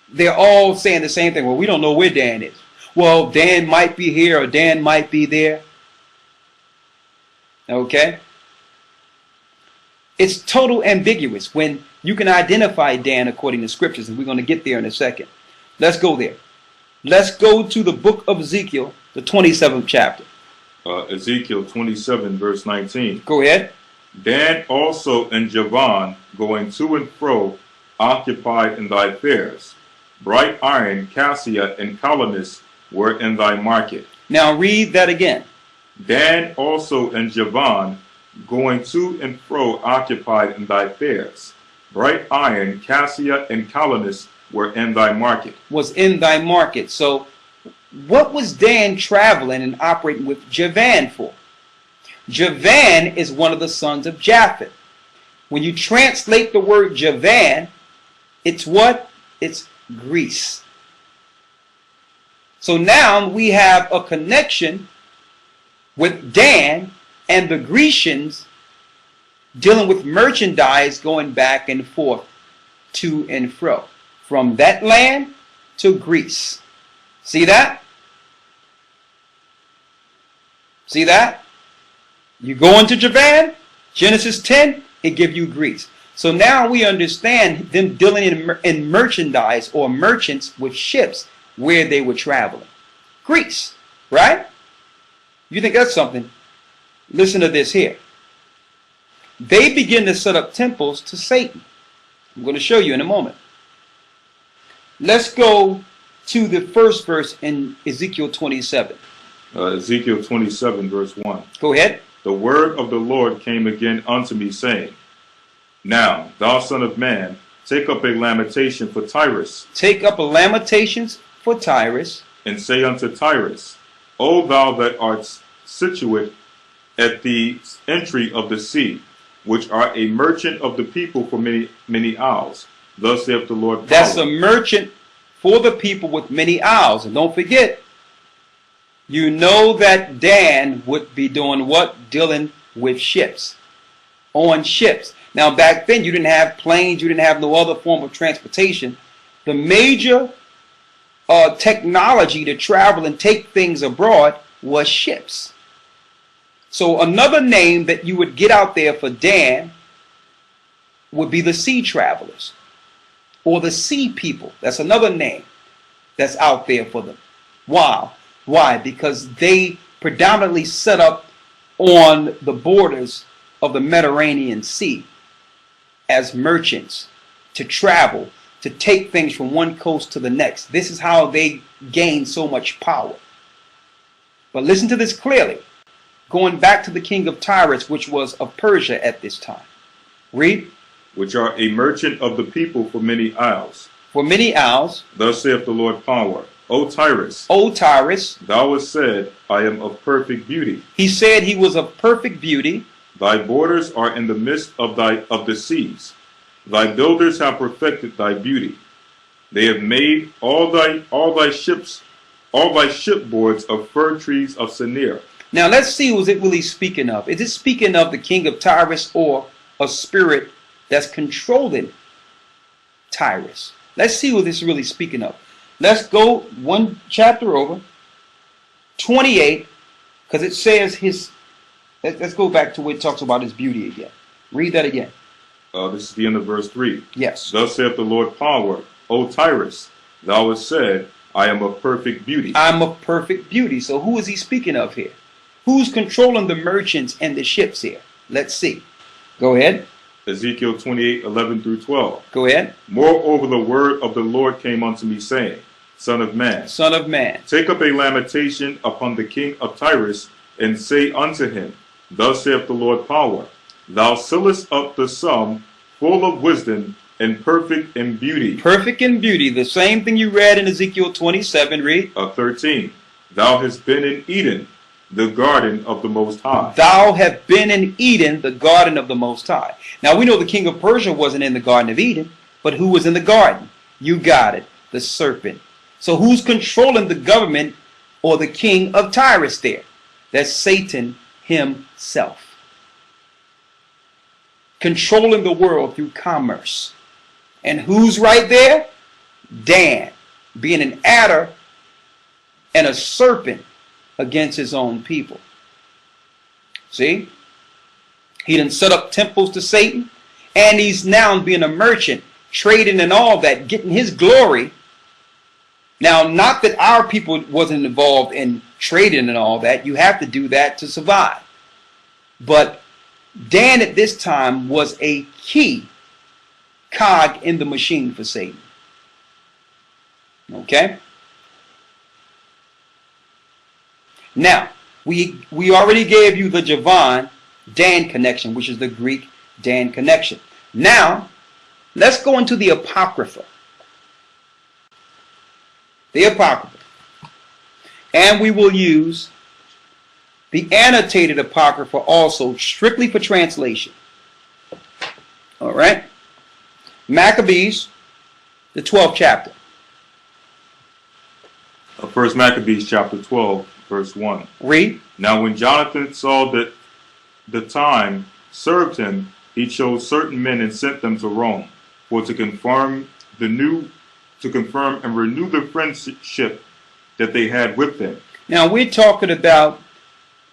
Speaker 1: they're all saying the same thing. Well, we don't know where Dan is. Well, Dan might be here or Dan might be there. Okay? It's total ambiguous when you can identify Dan according to scriptures, and we're going to get there in a second. Let's go there. Let's go to the book of Ezekiel, the 27th chapter.
Speaker 2: Ezekiel 27, verse 19.
Speaker 1: Go ahead.
Speaker 2: Dan also and Javan, going to and fro, occupied in thy fairs. Bright iron, cassia, and colonists were in thy market.
Speaker 1: Now read that again.
Speaker 2: Dan also and Javan, going to and fro, occupied in thy fairs. Bright iron, cassia, and colonists were in thy market.
Speaker 1: Was in thy market. So what was Dan traveling and operating with Javan for? Javan is one of the sons of Japheth. When you translate the word Javan, it's what? It's Greece. So now we have a connection with Dan and the Grecians dealing with merchandise going back and forth to and fro from that land to Greece. See that? See that? You go into Javan, Genesis 10, it gives you Greece. So now we understand them dealing in merchandise or merchants with ships where they were traveling. Greece, right? You think that's something? Listen to this here. They begin to set up temples to Satan. I'm going to show you in a moment. Let's go to the first verse in Ezekiel 27.
Speaker 2: Ezekiel 27, verse 1.
Speaker 1: Go ahead.
Speaker 2: The word of the Lord came again unto me, saying, Now, thou son of man, take up a lamentation for Tyrus.
Speaker 1: Take up a lamentations for Tyrus.
Speaker 2: And say unto Tyrus, O thou that art situate at the entry of the sea, which art a merchant of the people for many isles. Thus saith the Lord.
Speaker 1: That's a merchant for the people with many isles. And don't forget, you know that Dan would be doing what? Dealing with ships. On ships. Now back then you didn't have planes, you didn't have no other form of transportation. The major technology to travel and take things abroad was ships. So another name that you would get out there for Dan would be the sea travelers or the sea people. That's another name that's out there for them. Wow. Why? Because they predominantly set up on the borders of the Mediterranean Sea as merchants to travel, to take things from one coast to the next. This is how they gained so much power. But listen to this clearly. Going back to the king of Tyrus, which was of Persia at this time. Read.
Speaker 2: Which are a merchant of the people for many isles.
Speaker 1: For many isles.
Speaker 2: Thus saith the Lord power. O Tyrus.
Speaker 1: O Tyrus.
Speaker 2: Thou hast said, I am of perfect beauty.
Speaker 1: He said he was of perfect beauty.
Speaker 2: Thy borders are in the midst of the seas. Thy builders have perfected thy beauty. They have made all thy ships all thy shipboards of fir trees of Senir.
Speaker 1: Now let's see, who is it really speaking of? Is it speaking of the king of Tyrus or a spirit that's controlling Tyrus? Let's see what this is really speaking of. Let's go one chapter over, 28, because it says his, let's go back to where it talks about his beauty again. Read that again.
Speaker 2: This is the end of verse 3.
Speaker 1: Yes.
Speaker 2: Thus saith the Lord Power, O Tyrus, thou hast said, I am of perfect beauty.
Speaker 1: I'm of perfect beauty. So who is he speaking of here? Who's controlling the merchants and the ships here? Let's see. Go ahead.
Speaker 2: Ezekiel 28:11 through 12.
Speaker 1: Go ahead.
Speaker 2: Moreover, the word of the Lord came unto me, saying, Son of man,
Speaker 1: Son of man,
Speaker 2: take up a lamentation upon the king of Tyrus, and say unto him, Thus saith the Lord Power, Thou sealest up the sum, full of wisdom, and perfect in beauty.
Speaker 1: Perfect in beauty. The same thing you read in Ezekiel 27. Read.
Speaker 2: 13. Thou hast been in Eden, the garden of the Most High.
Speaker 1: Thou have been in Eden, the garden of the Most High. Now we know the king of Persia wasn't in the garden of Eden, but who was in the garden? You got it. The serpent. So who's controlling the government or the king of Tyrus there? That's Satan himself. Controlling the world through commerce. And who's right there? Dan, being an adder and a serpent against his own people. See? He done set up temples to Satan, and he's now being a merchant, trading and all that, getting his glory. Now, not that our people wasn't involved in trading and all that. You have to do that to survive. But Dan at this time was a key cog in the machine for Satan. Okay? Now, we already gave you the Javan Dan connection, which is the Greek Dan connection. Now, let's go into the Apocrypha. The Apocrypha. And we will use the annotated Apocrypha also, strictly for translation. All right? Maccabees, the 12th chapter.
Speaker 2: First Maccabees chapter 12, verse 1.
Speaker 1: Read.
Speaker 2: Now when Jonathan saw that the time served him, he chose certain men and sent them to Rome, for to confirm and renew the friendship that they had with them.
Speaker 1: Now we're talking about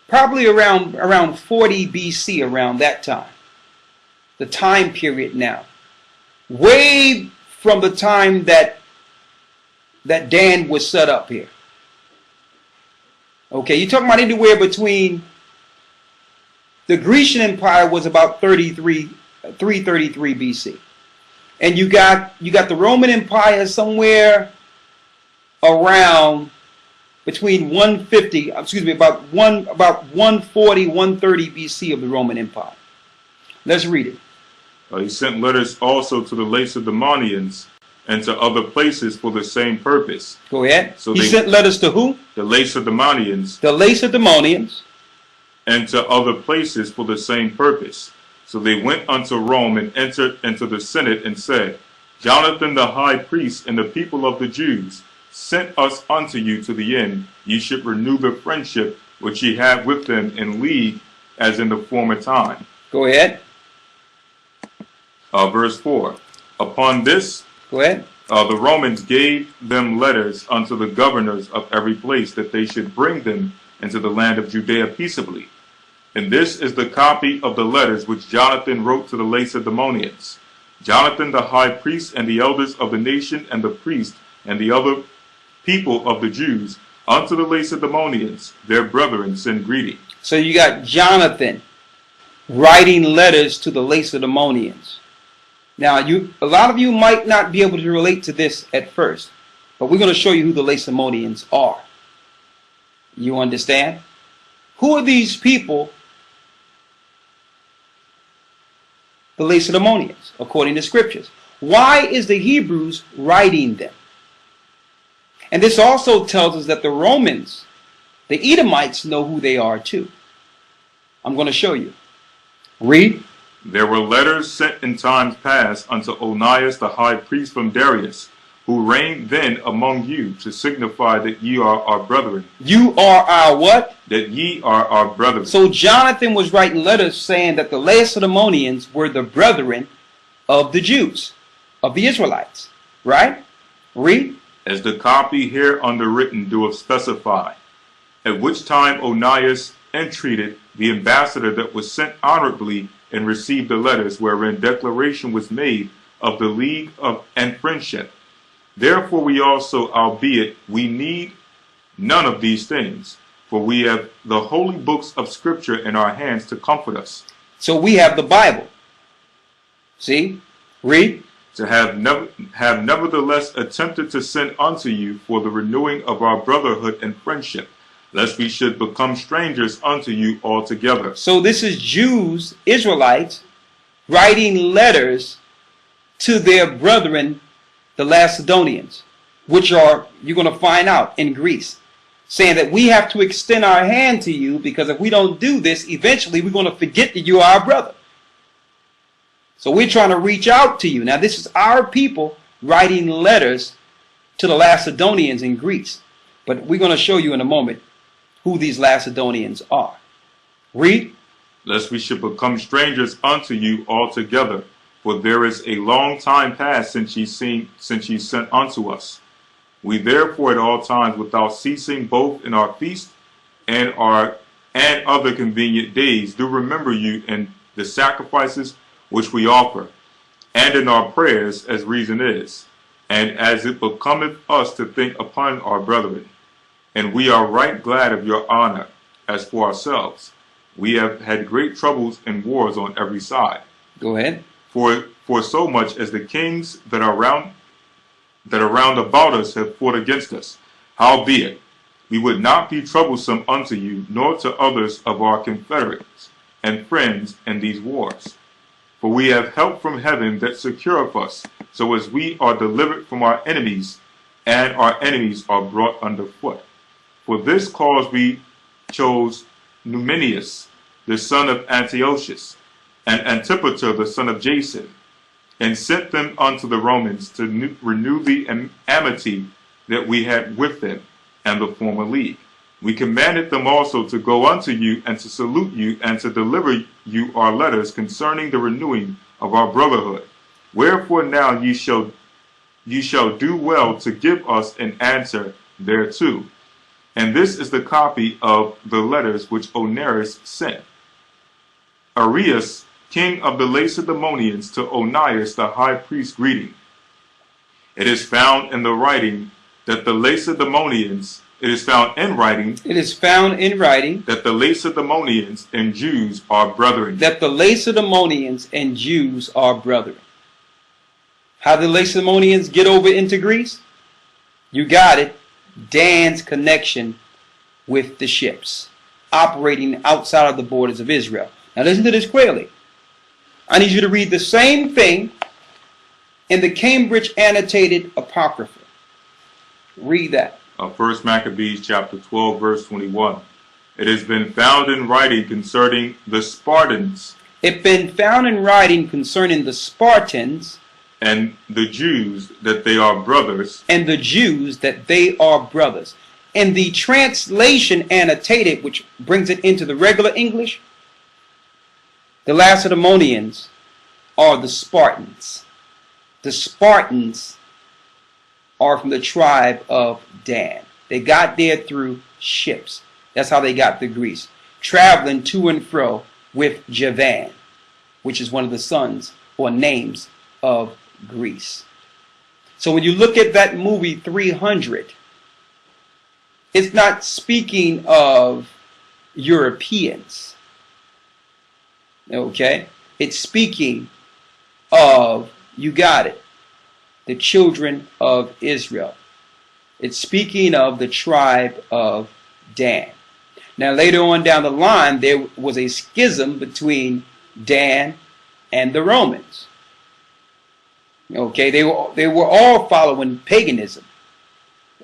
Speaker 1: probably around 40 BC, around that time. The time period now. Way from the time that Dan was set up here. Okay, you're talking about anywhere between, the Grecian Empire was about 333 BC. And you got the Roman Empire somewhere around between 150, about 140, 130 BC of the Roman Empire. Let's read it.
Speaker 2: He sent letters also to the Lacedaemonians and to other places for the same purpose.
Speaker 1: Go ahead.
Speaker 2: So
Speaker 1: he sent letters to who?
Speaker 2: The Lacedaemonians.
Speaker 1: The Lacedaemonians.
Speaker 2: And to other places for the same purpose. So they went unto Rome and entered into the Senate and said, Jonathan the high priest and the people of the Jews sent us unto you to the end ye should renew the friendship which ye have with them in league as in the former time.
Speaker 1: Go ahead.
Speaker 2: Verse 4. Upon this,
Speaker 1: go ahead.
Speaker 2: The Romans gave them letters unto the governors of every place that they should bring them into the land of Judea peaceably. And this is the copy of the letters which Jonathan wrote to the Lacedaemonians. Jonathan the high priest and the elders of the nation and the priest and the other people of the Jews unto the Lacedaemonians, their brethren, send greeting.
Speaker 1: So you got Jonathan writing letters to the Lacedaemonians. Now, a lot of you might not be able to relate to this at first, but we're going to show you who the Lacedaemonians are. You understand? Who are these people? The Lacedaemonians, according to scriptures. Why is the Hebrews writing them? And this also tells us that the Romans, the Edomites, know who they are too. I'm going to show you. Read.
Speaker 2: There were letters sent in times past unto Onias the high priest from Darius, who reigned then among you, to signify that ye are our brethren.
Speaker 1: You are our what?
Speaker 2: That ye are our brethren.
Speaker 1: So Jonathan was writing letters saying that the Lacedaemonians were the brethren of the Jews, of the Israelites. Right? Read.
Speaker 2: As the copy here underwritten doeth specify, at which time Onias entreated the ambassador that was sent honorably and received the letters wherein declaration was made of the league of and friendship. Therefore we also, albeit we need none of these things, for we have the holy books of Scripture in our hands to comfort us.
Speaker 1: So we have the Bible. See? Read.
Speaker 2: To have nevertheless attempted to send unto you for the renewing of our brotherhood and friendship, lest we should become strangers unto you altogether.
Speaker 1: So this is Jews, Israelites, writing letters to their brethren, the Lacedaemonians, which are, you're going to find out, in Greece, saying that we have to extend our hand to you, because if we don't do this, eventually we're going to forget that you are our brother. So we're trying to reach out to you. Now this is our people writing letters to the Lacedaemonians in Greece. But we're going to show you in a moment who these Lacedaemonians are. Read.
Speaker 2: Lest we should become strangers unto you altogether, for there is a long time past since ye sent unto us. We therefore at all times without ceasing, both in our feast and other convenient days, do remember you in the sacrifices which we offer, and in our prayers, as reason is, and as it becometh us to think upon our brethren. And we are right glad of your honor. As for ourselves, we have had great troubles and wars on every side.
Speaker 1: Go ahead.
Speaker 2: For so much as the kings that are round about us have fought against us. Howbeit, we would not be troublesome unto you, nor to others of our confederates and friends in these wars. For we have help from heaven that secureth us, so as we are delivered from our enemies, and our enemies are brought under foot. For this cause we chose Numenius, the son of Antiochus, and Antipater, the son of Jason, and sent them unto the Romans to renew the amity that we had with them, and the former league. We commanded them also to go unto you, and to salute you, and to deliver you our letters concerning the renewing of our brotherhood. Wherefore now ye shall do well to give us an answer thereto. And this is the copy of the letters which Onias sent. Arius, king of the Lacedaemonians, to Onias the high priest, greeting. It is found in the writing that the Lacedaemonians, it is found in writing that the Lacedaemonians and Jews are brethren.
Speaker 1: That the Lacedaemonians and Jews are brethren. How did the Lacedaemonians get over into Greece? You got it. Dan's connection with the ships operating outside of the borders of Israel. Now listen to this clearly. I need you to read the same thing in the Cambridge Annotated Apocrypha. Read that.
Speaker 2: 1 Maccabees chapter 12 verse 21. It has been found in writing concerning the Spartans.
Speaker 1: It's been found in writing concerning the Spartans
Speaker 2: and the Jews that they are brothers.
Speaker 1: And the Jews that they are brothers. In the translation annotated, which brings it into the regular English, the Lacedaemonians are the Spartans. The Spartans are from the tribe of Dan. They got there through ships. That's how they got to Greece. Traveling to and fro with Javan, which is one of the sons or names of Greece. So when you look at that movie 300, it's not speaking of Europeans. Okay? It's speaking of, you got it, the children of Israel. It's speaking of the tribe of Dan. Now later on down the line, there was a schism between Dan and the Romans. Okay, they were all following paganism.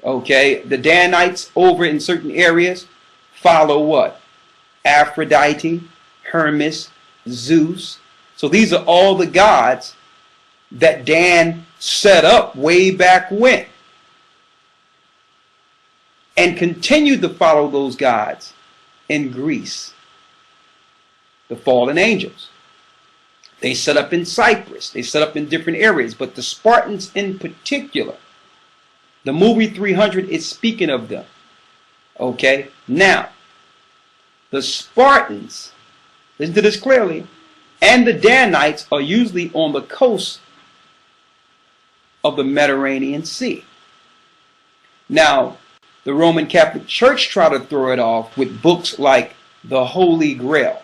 Speaker 1: Okay, the Danites over in certain areas follow what? Aphrodite, Hermes, Zeus. So these are all the gods that Dan set up way back when, and continued to follow those gods in Greece, the fallen angels. They set up in Cyprus. They set up in different areas. But the Spartans in particular, the movie 300 is speaking of them. Okay? Now, the Spartans, listen to this clearly, and the Danites are usually on the coast of the Mediterranean Sea. Now, the Roman Catholic Church tried to throw it off with books like the Holy Grail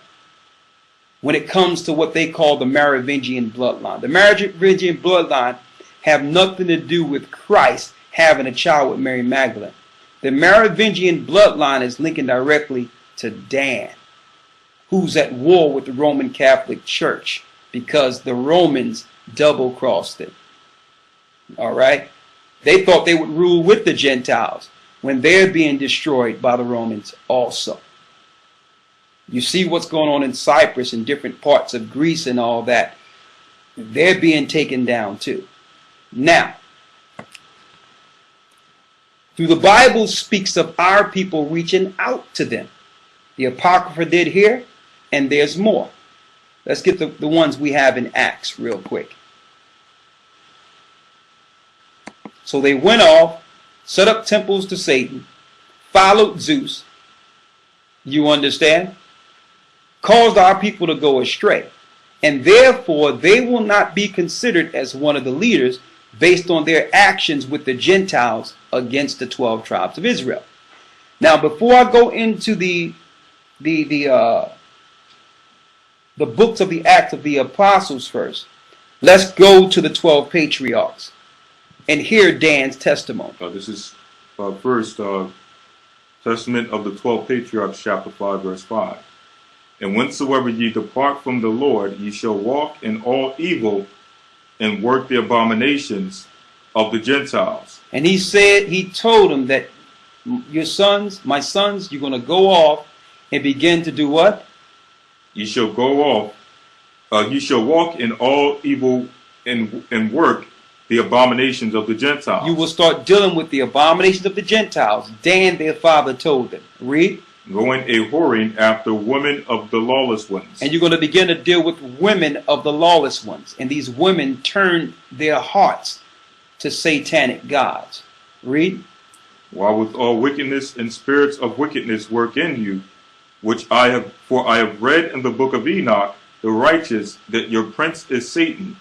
Speaker 1: when it comes to what they call the Merovingian bloodline. The Merovingian bloodline have nothing to do with Christ having a child with Mary Magdalene. The Merovingian bloodline is linking directly to Dan, who's at war with the Roman Catholic Church because the Romans double-crossed it. All right? They thought they would rule with the Gentiles when they're being destroyed by the Romans also. You see what's going on in Cyprus and different parts of Greece and all that. They're being taken down too. Now, through the Bible speaks of our people reaching out to them. The Apocrypha did here, and there's more. Let's get the ones we have in Acts real quick. So they went off, set up temples to Satan, followed Zeus, you understand? Caused our people to go astray. And therefore, they will not be considered as one of the leaders based on their actions with the Gentiles against the 12 tribes of Israel. Now, before I go into the books of the Acts of the Apostles first, let's go to the 12 patriarchs and hear Dan's testimony.
Speaker 2: This is first Testament of the 12 Patriarchs, chapter 5, verse 5. And whensoever ye depart from the Lord, ye shall walk in all evil and work the abominations of the Gentiles.
Speaker 1: And he said, he told them that your sons, my sons, you're going to go off and begin to do what?
Speaker 2: Ye shall go off, ye shall walk in all evil and work the abominations of the Gentiles.
Speaker 1: You will start dealing with the abominations of the Gentiles. Dan, their father, told them. Read.
Speaker 2: Going a whoring after women of the lawless ones.
Speaker 1: And you're going to begin to deal with women of the lawless ones. And these women turn their hearts to satanic gods. Read.
Speaker 2: While with all wickedness and spirits of wickedness work in you, which I have read in the book of Enoch, the righteous, that your prince is Satan,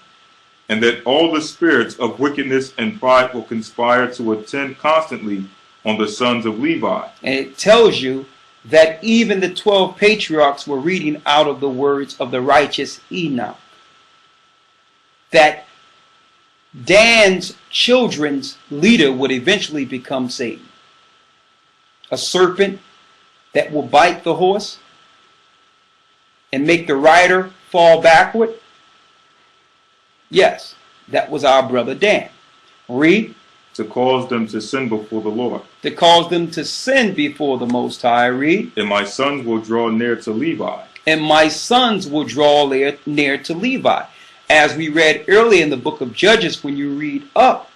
Speaker 2: and that all the spirits of wickedness and pride will conspire to attend constantly on the sons of Levi.
Speaker 1: And it tells you that even the 12 patriarchs were reading out of the words of the righteous Enoch. That Dan's children's leader would eventually become Satan. A serpent that will bite the horse and make the rider fall backward. Yes, that was our brother Dan. Read.
Speaker 2: To cause them to sin before the Lord.
Speaker 1: To cause them to sin before the Most High. Read.
Speaker 2: And my sons will draw near to Levi.
Speaker 1: And my sons will draw near to Levi. As we read earlier in the book of Judges, when you read up,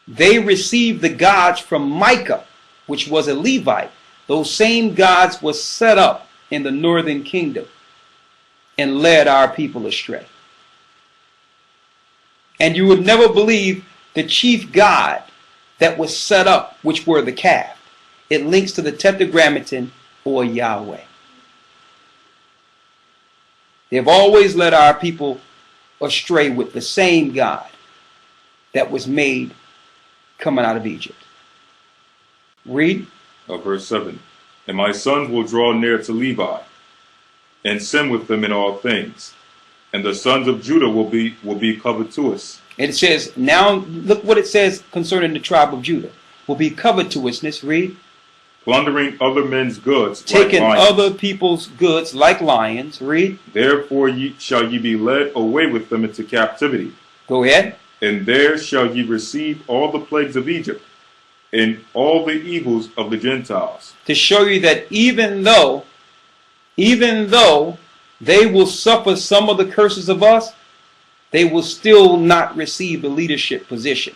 Speaker 1: they received the gods from Micah, which was a Levite. Those same gods were set up in the northern kingdom and led our people astray. And you would never believe the chief god that was set up, which were the calf. It links to the Tetragrammaton or Yahweh. They've always led our people astray with the same God that was made coming out of Egypt. Read.
Speaker 2: Verse 7. And my sons will draw near to Levi, and sin with them in all things. And the sons of Judah will be covetous.
Speaker 1: And it says, now look what it says concerning the tribe of Judah. Will be covetousness. Read.
Speaker 2: Plundering other men's goods.
Speaker 1: Taking
Speaker 2: like lions.
Speaker 1: other people's goods like lions. Read.
Speaker 2: Therefore shall ye be led away with them into captivity.
Speaker 1: Go ahead.
Speaker 2: And there shall ye receive all the plagues of Egypt, and all the evils of the Gentiles.
Speaker 1: To show you that even though they will suffer some of the curses of us, they will still not receive the leadership position.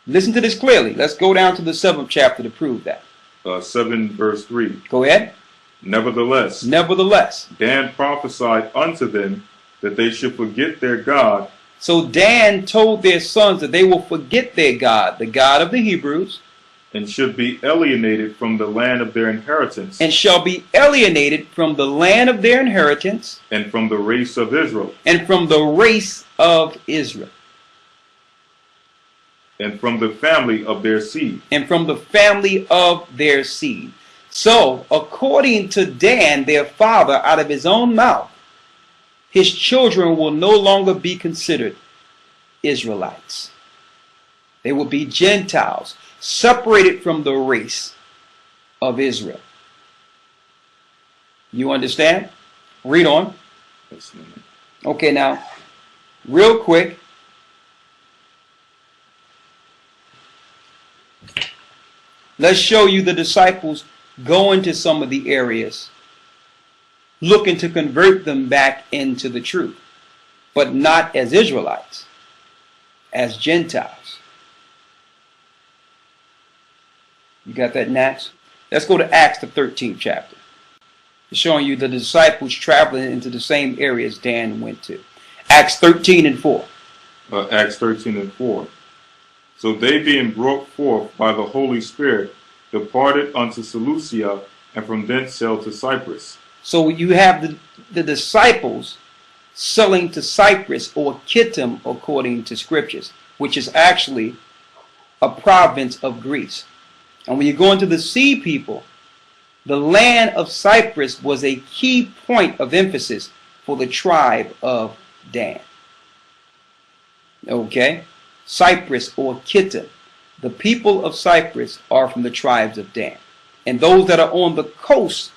Speaker 1: Listen to this clearly. Let's go down to the 7th chapter to prove that.
Speaker 2: 7 verse 3.
Speaker 1: Go ahead.
Speaker 2: Nevertheless, Dan prophesied unto them that they should forget their God.
Speaker 1: So Dan told their sons that they will forget their God, the God of the Hebrews,
Speaker 2: and should be alienated from the land of their inheritance,
Speaker 1: and shall be alienated from the land of their inheritance,
Speaker 2: and from the race of Israel,
Speaker 1: and from the race of Israel,
Speaker 2: and from the family of their seed,
Speaker 1: and from the family of their seed. So, according to Dan, their father, out of his own mouth, his children will no longer be considered Israelites. They will be Gentiles, separated from the race of Israel. You understand? Read on. Okay, now, real quick. Let's show you the disciples going to some of the areas, looking to convert them back into the truth, but not as Israelites, as Gentiles. You got that, Nats? Let's go to Acts, the 13th chapter. It's showing you the disciples traveling into the same areas Dan went to. Acts 13 and 4.
Speaker 2: Acts 13 and 4. So they, being brought forth by the Holy Spirit, departed unto Seleucia, and from thence sailed to Cyprus.
Speaker 1: So you have the disciples sailing to Cyprus, or Kittim, according to scriptures, which is actually a province of Greece. And when you go into the sea people, the land of Cyprus was a key point of emphasis for the tribe of Dan. Okay? Cyprus, or Kittim. The people of Cyprus are from the tribes of Dan. And those that are on the coast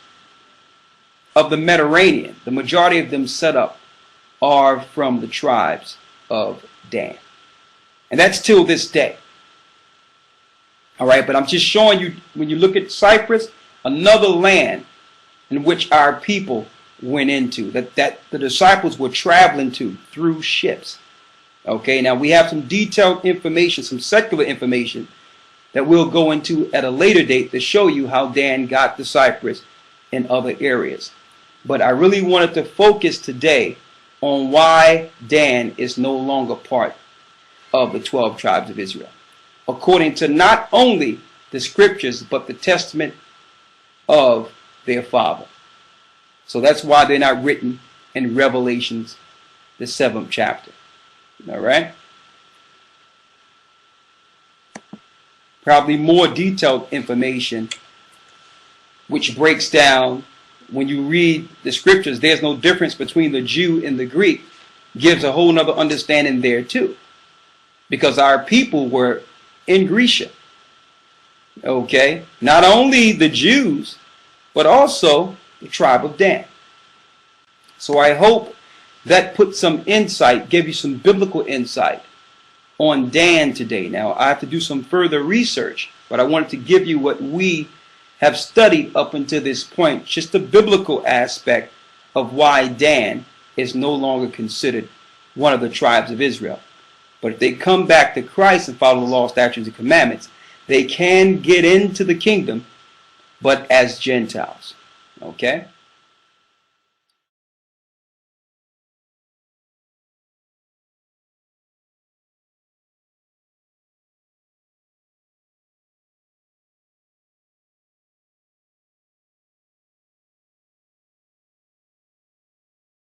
Speaker 1: of the Mediterranean, the majority of them set up, are from the tribes of Dan. And that's till this day. All right, but I'm just showing you, when you look at Cyprus, another land in which our people went into, that the disciples were traveling to through ships. Okay, now we have some detailed information, some secular information that we'll go into at a later date to show you how Dan got to Cyprus and other areas. But I really wanted to focus today on why Dan is no longer part of the 12 tribes of Israel, according to not only the scriptures, but the testament of their father. So that's why they're not written in Revelations, the 7th chapter. All right? Probably more detailed information, which breaks down, when you read the scriptures, there's no difference between the Jew and the Greek, gives a whole nother understanding there too. Because our people were in Grecia. Okay? Not only the Jews, but also the tribe of Dan. So I hope that put some insight, gave you some biblical insight on Dan today. Now, I have to do some further research, but I wanted to give you what we have studied up until this point, just the biblical aspect of why Dan is no longer considered one of the tribes of Israel. But if they come back to Christ and follow the law, statutes, and commandments, they can get into the kingdom, but as Gentiles. Okay?